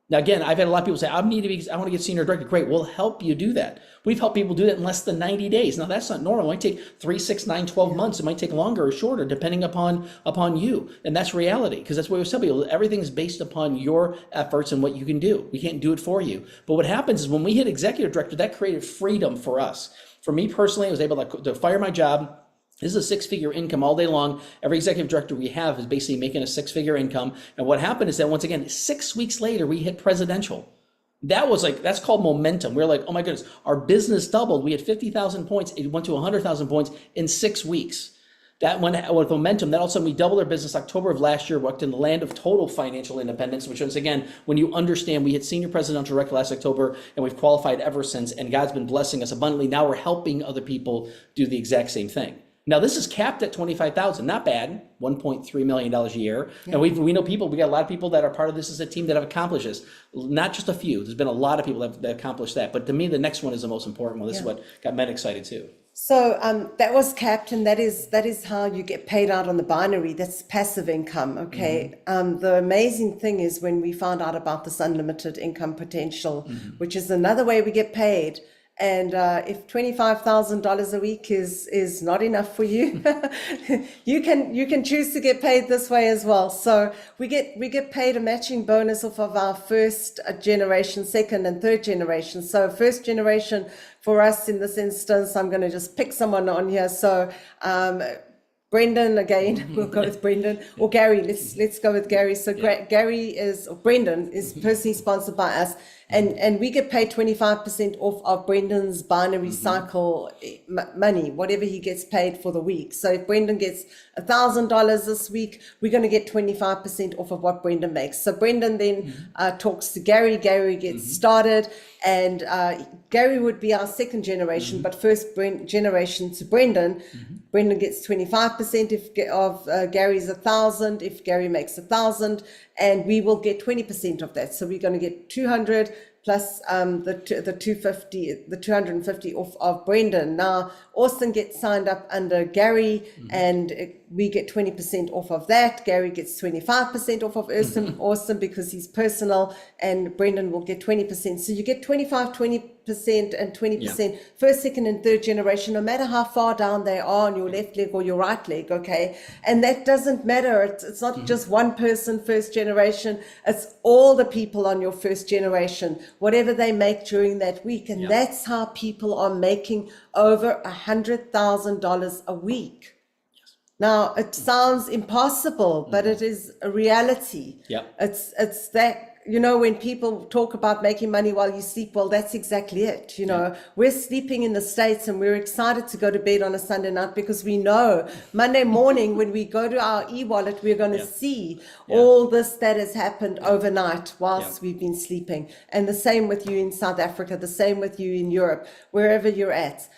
A: Now, again, I've had a lot of people say, I want to get senior director. Great, we'll help you do that. We've helped people do that in less than 90 days. Now, that's not normal. It might take 3, 6, 9, 12 months. It might take longer or shorter, depending upon you. And that's reality, because that's what we tell people. Everything is based upon your efforts and what you can do. We can't do it for you. But what happens is when we hit executive director, that created freedom for us. For me personally, I was able to fire my job. This is a 6-figure income all day long. Every executive director we have is basically making a 6-figure income. And what happened is that once again, 6 weeks later, we hit presidential. That's called momentum. We're like, oh my goodness, our business doubled. We had 50,000 points. It went to 100,000 points in 6 weeks. That went with momentum. Then all of a sudden we doubled our business. October of last year, worked in the land of total financial independence, which once again, when you understand, we hit senior presidential director last October and we've qualified ever since, and God's been blessing us abundantly. Now we're helping other people do the exact same thing. Now this is capped at 25,000, not bad, $1.3 million a year. Yeah. And we know people, we got a lot of people that are part of this as a team that have accomplished this. Not just a few, there's been a lot of people that accomplished that. But to me, the next one is the most important one. This is what got men excited too.
B: So that was capped, and that is how you get paid out on the binary. That's passive income, okay? Mm-hmm. The amazing thing is when we found out about this unlimited income potential, which is another way we get paid. And if $25,000 a week is not enough for you, you can choose to get paid this way as well. So we get paid a matching bonus off of our first generation, second and third generation. So first generation for us in this instance, I'm going to just pick someone on here. So Brendan again, we'll go with Brendan, or Gary. Let's go with Gary. So Brendan is personally sponsored by us, and we get paid 25% off of Brendan's binary cycle money, whatever he gets paid for the week. So if Brendan gets $1,000 this week, we're going to get 25% off of what Brendan makes. So Brendan then talks to Gary. Gary gets started, and Gary would be our second generation, but first generation to Brendan. Brendan gets 25% of Gary's 1,000. If Gary makes 1,000, and we will get 20% of that. So we're going to get 200 plus the 250, the 250 off of Brendan. Now Austin gets signed up under Gary, and we get 20% off of that. Gary gets 25% off of Austin because he's personal, and Brendan will get 20%. So you get 25, 20% and 20% first, second, and third generation, no matter how far down they are on your left leg or your right leg, okay? And that doesn't matter. It's not just one person first generation. It's all the people on your first generation, whatever they make during that week. And that's how people are making over $100,000 a week. Now, it sounds impossible, but it is a reality. It's that, you know, when people talk about making money while you sleep, well, that's exactly it. You know, we're sleeping in the States and we're excited to go to bed on a Sunday night because we know Monday morning when we go to our e-wallet, we're going to see all this that has happened overnight whilst we've been sleeping. And the same with you in South Africa, the same with you in Europe, wherever you're at.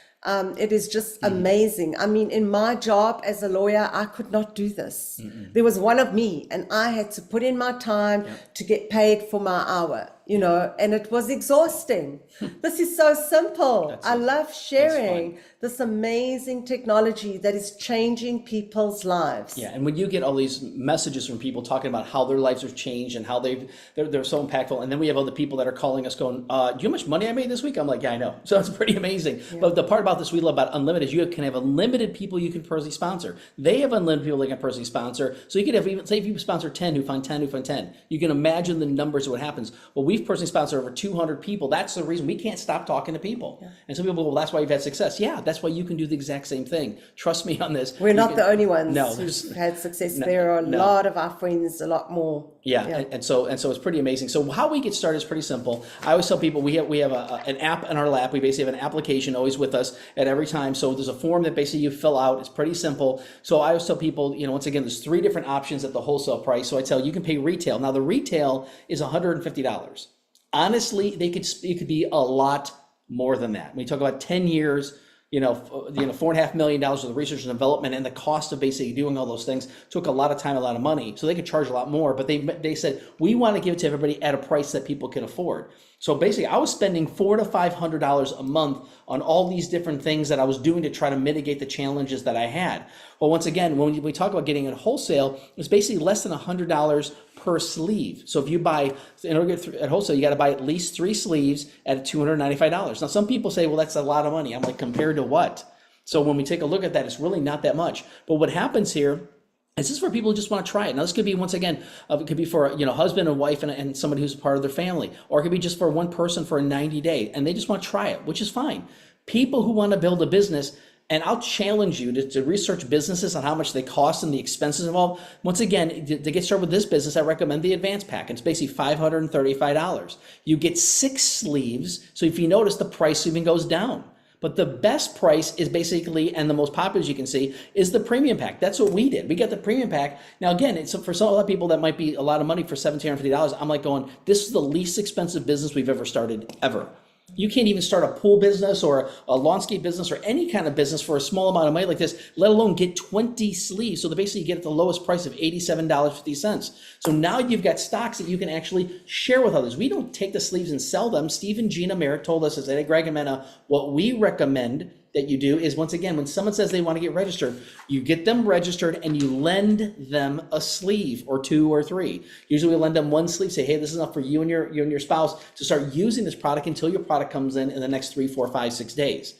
B: It is just amazing. I mean, in my job as a lawyer, I could not do this. There was one of me, and I had to put in my time to get paid for my hour. you know, and it was exhausting. This is so simple.
A: That's
B: I
A: it.
B: love
A: That's
B: sharing
A: fun.
B: this amazing technology that is changing people's lives.
A: Yeah, and when you get all these messages from people talking about how their lives have changed and how they're so impactful, and then we have other people that are calling us going, "Do you know how much money I made this week?" I'm like, "Yeah, I know." So it's pretty amazing. But the part about this we love about unlimited is you can have unlimited people you can personally sponsor. They have unlimited people they can personally sponsor. So you could have even say if you sponsor 10 who find 10 who find 10. You can imagine the numbers of what happens. Well, we've personally sponsored over 200 people. That's the reason we can't stop talking to people. And some people go, "Well, that's why you've had success." Yeah, that's why you can do the exact same thing. Trust me on this.
B: We're
A: You
B: not
A: can-
B: the only ones
A: No,
B: who've
A: there's-
B: had success.
A: no,
B: There are a
A: no.
B: lot of our friends, a lot more.
A: Yeah, and so it's pretty amazing. So how we get started is pretty simple. I always tell people we have an app in our lap. We basically have an application always with us at every time. So there's a form that basically you fill out. It's pretty simple. So I always tell people, you know, once again, there's 3 different options at the wholesale price. So I tell you can pay retail. Now the retail is $150. Honestly, it could be a lot more than that. When you talk about 10 years. $4.5 million worth of research and development, and the cost of basically doing all those things took a lot of time, a lot of money. So they could charge a lot more, but they said we want to give it to everybody at a price that people can afford. So basically, I was spending $400 to $500 a month on all these different things that I was doing to try to mitigate the challenges that I had. Well, once again, when we talk about getting it wholesale, it's basically less than $100 per sleeve. So if you buy, in order to get at wholesale, you got to buy at least 3 sleeves at $295. Now, some people say, well, that's a lot of money. I'm like, compared to what? So when we take a look at that, it's really not that much. But what happens here is this for people who just want to try it. Now, this could be, once again, it could be for husband and wife and somebody who's part of their family, or it could be just for one person for a 90-day, and they just want to try it, which is fine. People who want to build a business, and I'll challenge you to research businesses on how much they cost and the expenses involved. Once again, to get started with this business, I recommend the advanced pack. It's basically $535. You get 6 sleeves, so if you notice, the price even goes down. But the best price is basically, and the most popular, as you can see, is the premium pack. That's what we did. We got the premium pack. Now, again, it's for a lot of people that might be a lot of money for $1,750. I'm like going, this is the least expensive business we've ever started, ever. You can't even start a pool business or a lawnscape business or any kind of business for a small amount of money like this, let alone get 20 sleeves. So they basically get at the lowest price of $87.50. So now you've got stocks that you can actually share with others. We don't take the sleeves and sell them. Steve and Gina Merritt told us at Greg and Mena, what we recommend that you do is, once again, when someone says they want to get registered, you get them registered and you lend them a sleeve or 2 or 3. Usually we lend them 1 sleeve, say, hey, this is enough for you and your spouse to start using this product until your product comes in the next 3, 4, 5, 6 days.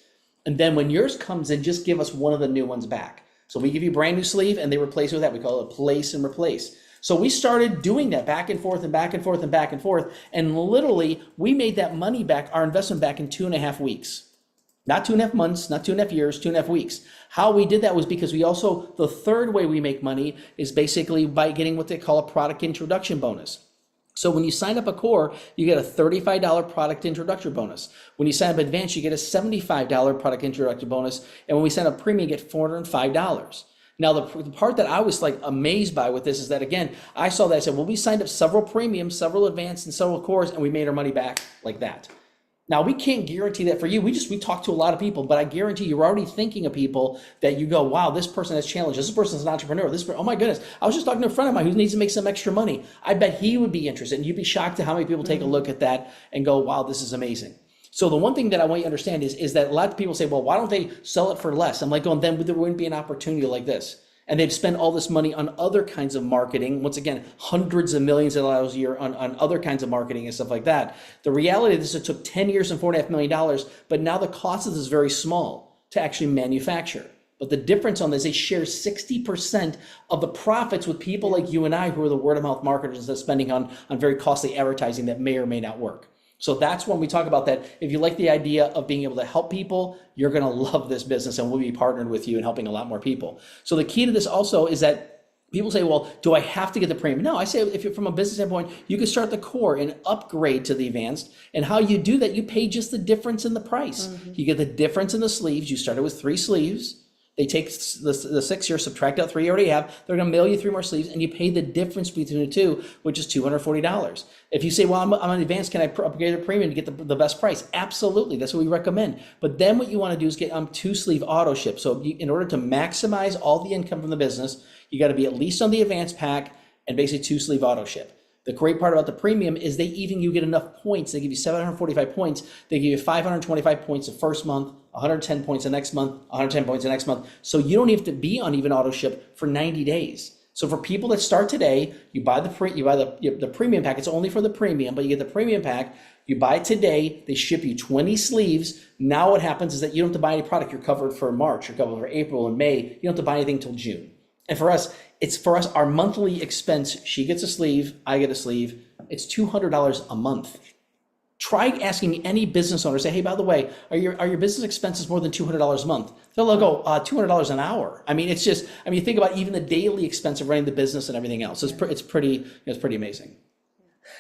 A: And then when yours comes in, just give us one of the new ones back. So we give you a brand new sleeve and they replace it with that. We call it a place and replace. So we started doing that back and forth and back and forth and back and forth. And literally we made that money back, our investment back, in 2.5 weeks. Not 2.5 months, not 2.5 years, 2.5 weeks. How we did that was because we also, the third way we make money is basically by getting what they call a product introduction bonus. So when you sign up a core, you get a $35 product introductory bonus. When you sign up advanced, you get a $75 product introductory bonus. And when we sign up premium, you get $405. Now, the part that I was like amazed by with this is that, again, I saw that, I said, well, we signed up several premiums, several advanced, and several cores, and we made our money back like that. Now, we can't guarantee that for you. We talk to a lot of people, but I guarantee you're already thinking of people that you go, wow, this person has challenges. This person's an entrepreneur. Oh my goodness. I was just talking to a friend of mine who needs to make some extra money. I bet he would be interested. And you'd be shocked at how many people take a look at that and go, wow, this is amazing. So the one thing that I want you to understand is that a lot of people say, well, why don't they sell it for less? I'm like going, then there wouldn't be an opportunity like this. And they'd spend all this money on other kinds of marketing. Once again, hundreds of millions of dollars a year on other kinds of marketing and stuff like that. The reality of this, it took 10 years and $4.5 million, but now the cost of this is very small to actually manufacture. But the difference on this, they share 60% of the profits with people like you and I, who are the word of mouth marketers, instead of spending on very costly advertising that may or may not work. So that's when we talk about that. If you like the idea of being able to help people, you're going to love this business, and we'll be partnered with you in helping a lot more people. So the key to this also is that people say, well, do I have to get the premium? No, I say, if you're from a business standpoint, you can start the core and upgrade to the advanced. And how you do that, you pay just the difference in the price. You get the difference in the sleeves. You started with 3 sleeves. They take the 6 here, subtract out 3 you already have. They're going to mail you 3 more sleeves, and you pay the difference between the 2, which is $240. If you say, well, I'm an advanced, can I upgrade a premium to get the best price? Absolutely. That's what we recommend. But then what you want to do is get 2-sleeve auto ship. So in order to maximize all the income from the business, you got to be at least on the advanced pack and basically 2-sleeve auto ship. The great part about the premium is you get enough points. They give you 745 points. They give you 525 points the first month, 110 points the next month, 110 points the next month. So you don't have to be on even auto ship for 90 days. So for people that start today, you buy the premium pack. It's only for the premium, but you get the premium pack. You buy it today. They ship you 20 sleeves. Now what happens is that you don't have to buy any product. You're covered for March. You're covered for April and May. You don't have to buy anything until June. And for us, our monthly expense. She gets a sleeve, I get a sleeve. It's $200 a month. Try asking any business owner, say, hey, by the way, are your business expenses more than $200 a month? They'll go, $200 an hour. I mean, you think about even the daily expense of running the business and everything else. It's pretty amazing.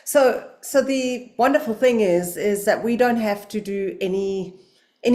B: So the wonderful thing is that we don't have to do any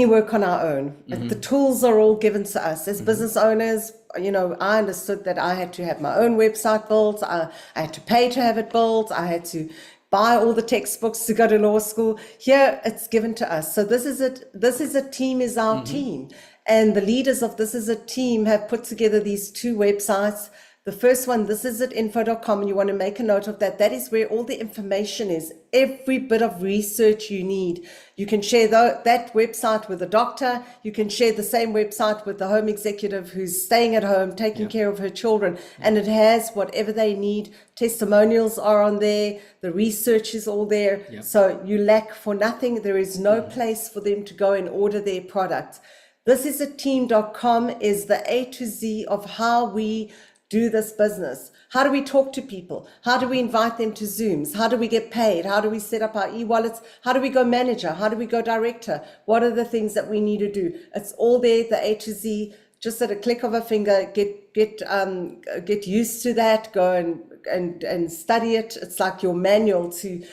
B: work on our own. The tools are all given to us as business owners. I understood that I had to have my own website built. I had to pay to have it built. I had to buy all the textbooks to go to law school. Here it's given to us. So this is it. This is a team is our team. And the leaders of This Is a Team have put together these 2 websites. The first one, thisisitinfo.com, and you want to make a note of that. That is where all the information is, every bit of research you need. You can share that website with a doctor. You can share the same website with the home executive who's staying at home, taking care of her children. And it has whatever they need. Testimonials are on there. The research is all there. Yep. So you lack for nothing. There is no place for them to go and order their products. Thisisiteam.com is the A to Z of how we do this business. How do we talk to people? How do we invite them to Zooms? How do we get paid? How do we set up our e-wallets? How do we go manager? How do we go director? What are the things that we need to do? It's all there, the A to Z, just at a click of a finger. Get used to that. Go and study it. It's like your manual to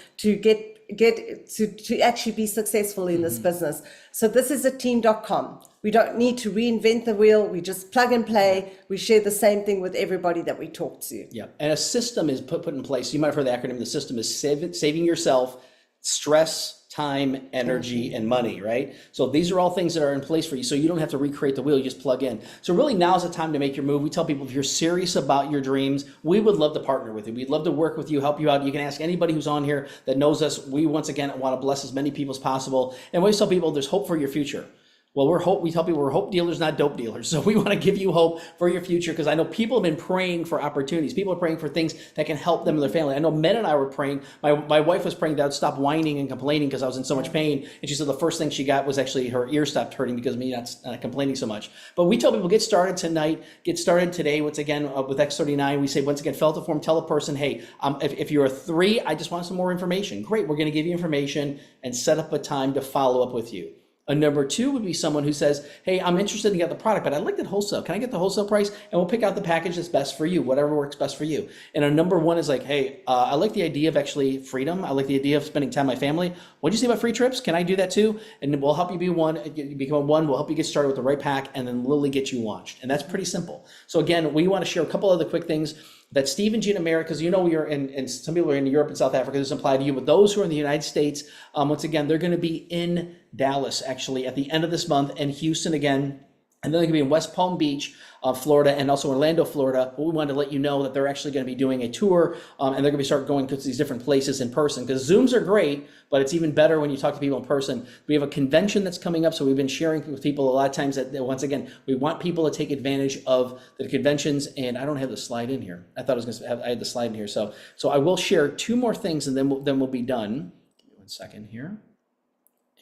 B: actually be successful in this business. So this is a team.com. We don't need to reinvent the wheel. We just plug and play. We share the same thing with everybody that we talk to.
A: Yeah, and a system is put in place. You might have heard the acronym. The system is saving yourself stress, time, energy, and money, right? So these are all things that are in place for you. So you don't have to recreate the wheel, you just plug in. So really now's the time to make your move. We tell people if you're serious about your dreams, we would love to partner with you. We'd love to work with you, help you out. You can ask anybody who's on here that knows us. We, once again, want to bless as many people as possible. And we always tell people there's hope for your future. Well, we tell people we're hope dealers, not dope dealers. So we want to give you hope for your future, because I know people have been praying for opportunities. People are praying for things that can help them and their family. I know Men and I were praying. My wife was praying that I would stop whining and complaining because I was in so much pain. And she said the first thing she got was actually her ear stopped hurting because of me not complaining so much. But we tell people, get started tonight, get started today. Once again, with X39, we say, once again, fill out the form, tell a person, hey, if you're a 3, I just want some more information. Great, we're going to give you information and set up a time to follow up with you. A number 2 would be someone who says, hey, I'm interested in getting the product, but I like that wholesale. Can I get the wholesale price? And we'll pick out the package that's best for you, whatever works best for you. And a number 1 is like, hey, I like the idea of actually freedom. I like the idea of spending time with my family. What'd you say about free trips? Can I do that too? And we'll help you become one. We'll help you get started with the right pack, and then literally get you launched. And that's pretty simple. So again, we want to share a couple other quick things that Steve and Gina America, because we are and some people are in Europe and South Africa, this apply to you, but those who are in the United States, once again, they're going to be in Dallas actually at the end of this month, and Houston again, and then they're going to be in West Palm Beach, Florida, and also Orlando, Florida. But we wanted to let you know that they're actually going to be doing a tour, and they're going to start going to these different places in person, because Zooms are great, but it's even better when you talk to people in person. We have a convention that's coming up, so we've been sharing with people a lot of times that once again, we want people to take advantage of the conventions. And I don't have the slide in here. I thought I was going to have, I had the slide in here. So I will share 2 more things, and then we'll be done. Give me 1 second here.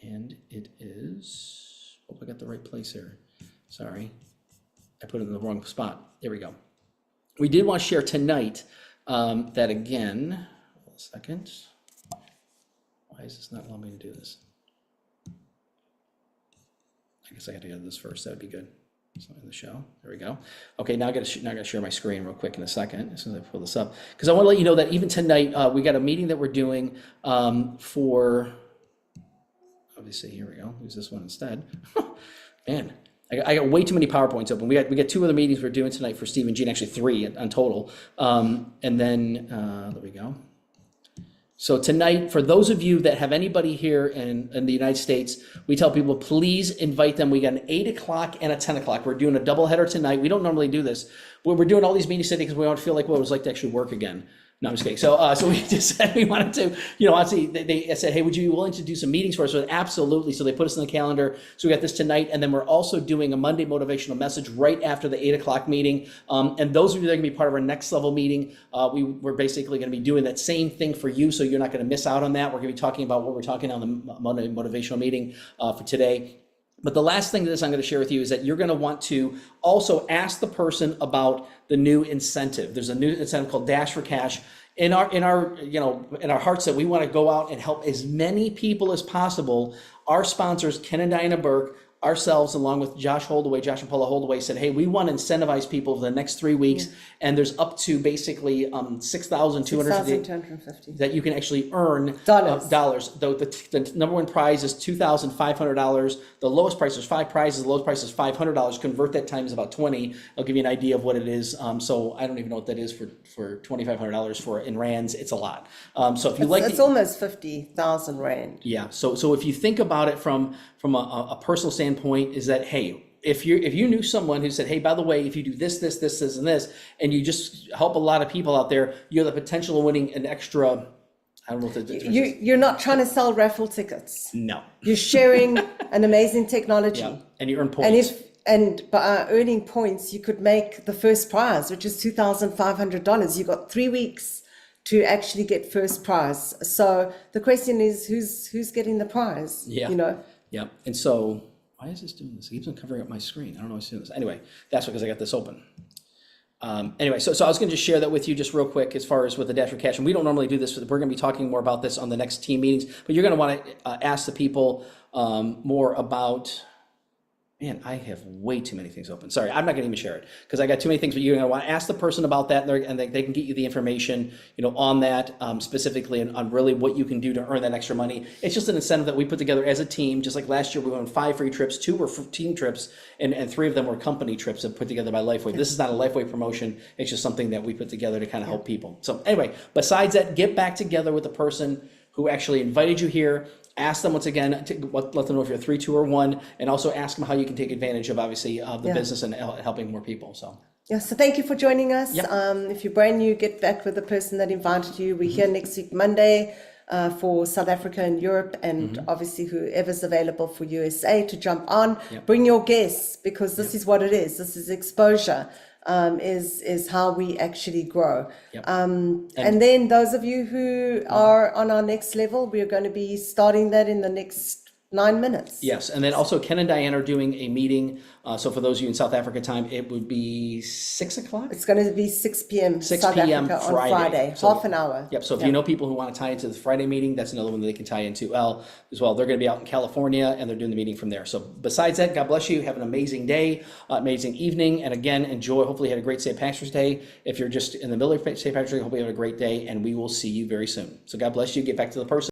A: And it is, hope I got the right place here. Sorry, I put it in the wrong spot. There we go. We did want to share tonight that again, hold a second. Why is this not allowing me to do this? I guess I got to go to this first. That would be good. It's not in the show. There we go. Okay, now I got to share my screen real quick in a second as soon as I pull this up, because I want to let you know that even tonight we got a meeting that we're doing for. Obviously, here we go. Use this one instead. Man, I got way too many PowerPoints open. We got 2 other meetings we're doing tonight for Steve and Gene, actually 3 on total. And then there we go. So tonight, for those of you that have anybody here in the United States, we tell people, please invite them. We got an 8 o'clock and a 10 o'clock. We're doing a double header tonight. We don't normally do this. We're doing all these meetings today because we want to feel like what it was like to actually work again. No, I'm just kidding. So we just said we wanted to, honestly, they said, hey, would you be willing to do some meetings for us? So absolutely. So they put us in the calendar. So we got this tonight, and then we're also doing a Monday motivational message right after the 8 o'clock meeting. And those of you that are going to be part of our next level meeting, we're basically going to be doing that same thing for you. So you're not going to miss out on that. We're going to be talking about what we're talking on the Monday motivational meeting for today. But the last thing that I'm going to share with you is that you're going to want to also ask the person about the new incentive. There's a new incentive called Dash for Cash. In our hearts, that we want to go out and help as many people as possible. Our sponsors, Ken and Diana Burke, ourselves, along with Josh and Paula Holdaway, said, hey, we want to incentivize people for the next 3 weeks. And there's up to basically $6,250 that you can actually earn dollars. Though the number one prize is $2,500. The lowest price is 5 prizes. The lowest price is $500. Convert that times about 20. I'll give you an idea of what it is. So I don't even know what that is for $2,500 in rands. It's a lot. So if you
B: it's almost 50,000 rand.
A: Yeah. So if you think about it from a personal standpoint, is that, hey, if you knew someone who said, hey, by the way, if you do this, and this, and you just help a lot of people out there, you have the potential of winning an extra, I don't know what the difference is.
B: You're not trying to sell raffle tickets.
A: No.
B: You're sharing an amazing technology.
A: Yeah. And you earn points.
B: And by earning points, you could make the first prize, which is $2,500. You got 3 weeks to actually get first prize. So the question is, who's getting the prize?
A: Yeah. Yeah. And so why is this doing this? It keeps on covering up my screen. I don't know what's doing this. Anyway, that's because I got this open. Anyway, so I was going to just share that with you just real quick as far as with the Dash for Cash. And we don't normally do this. We're going to be talking more about this on the next team meetings. But you're going to want to ask the people more about. Man, I have way too many things open. Sorry, I'm not going to even share it because I got too many things. But you're going to want to ask the person about that, and they can get you the information, on that specifically, and on really what you can do to earn that extra money. It's just an incentive that we put together as a team. Just like last year, we went on 5 free trips. 2 were team trips, and 3 of them were company trips that put together by Lifeway. This is not a Lifeway promotion. It's just something that we put together to kind of help people. So anyway, besides that, get back together with the person who actually invited you here. Ask them once again, let them know if you're 3, 2, or 1, and also ask them how you can take advantage of, obviously, the business and helping more people. So
B: thank you for joining us.
A: Yep.
B: If you're brand new, get back with the person that invited you. We're here next week, Monday, for South Africa and Europe, and obviously whoever's available for USA to jump on.
A: Yep.
B: Bring your guests, because this is what it is. This is exposure. Is how we actually grow.
A: Yep.
B: And then those of you who are on our next level, we are going to be starting that in the next 9 minutes.
A: Yes, and then also Ken and Diane are doing a meeting. So for those of you in South Africa time, it would be 6 o'clock.
B: It's going to be 6 p.m.
A: 6
B: South
A: p.m.
B: Africa
A: Friday.
B: on Friday,
A: So,
B: half an hour.
A: Yep. So if you know people who want to tie into the Friday meeting, that's another one that they can tie into as well. They're going to be out in California, and they're doing the meeting from there. So besides that, God bless you. Have an amazing day, amazing evening, and again, enjoy. Hopefully, you had a great St. Patrick's Day. If you're just in the middle of St. Patrick's Day, hope you have a great day, and we will see you very soon. So God bless you. Get back to the person.